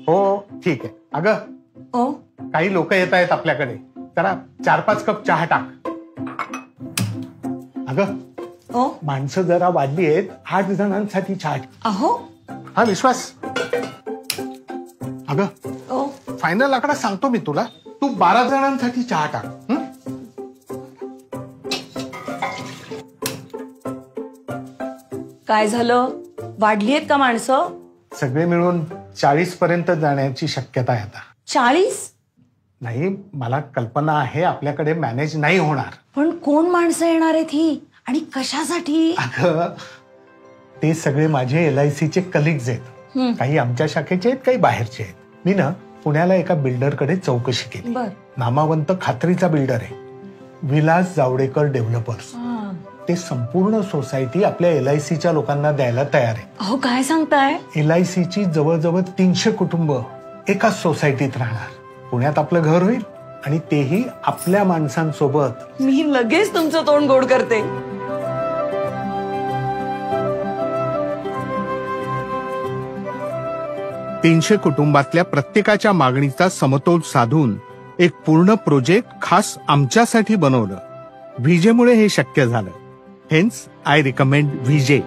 हो ठीक आहे. अगं ओ काही लोक येत आहेत आपल्याकडे, जरा 4-5 कप चहा टाक. अगं ओ माणसं जरा वाढली आहेत, 8 जणांसाठी चहा. अहो हा विश्वास. अगं ओ फायनल आकडा सांगतो मी तुला, तू 12 जणांसाठी चहा टाक. काय झालं? वाढलीयेत का माणसं? सगळे मिळून 40 पर्यंत जाण्याची शक्यता आहे आता. 40? नाही, मला कल्पना आहे आपल्याकडे मॅनेज नाही होणार. पण कोण माणसं येणार आहेत ही आणि कशासाठी? अगं ते सगळे माझे LICचे कलिग्स आहेत. काही आमच्या शाखेचे आहेत, काही बाहेरचे आहेत. मी ना पुण्याला एका बिल्डरकडे चौकशी केली. बर नामावंत खात्रीचा बिल्डर आहे, विलास जावडेकर डेव्हलपर्स. ते संपूर्ण सोसायटी आपल्या LICच्या लोकांना द्यायला तयार आहे. अहो काय सांगताय? LICची जवळजवळ 300 कुटुंब एकाच सोसायटीत राहणार. पुण्यात आपलं घर होईल आणि तेही आपल्या माणसांसोबत. मी लगेच तुमचं तोंड गोड करते. तीनशे कुटुंबातल्या प्रत्येकाच्या मागणीचा समतोल साधून एक पूर्ण प्रोजेक्ट खास आमच्यासाठी बनवलं. व्हीजेमुळे हे शक्य झालं. Hence I recommend VJ.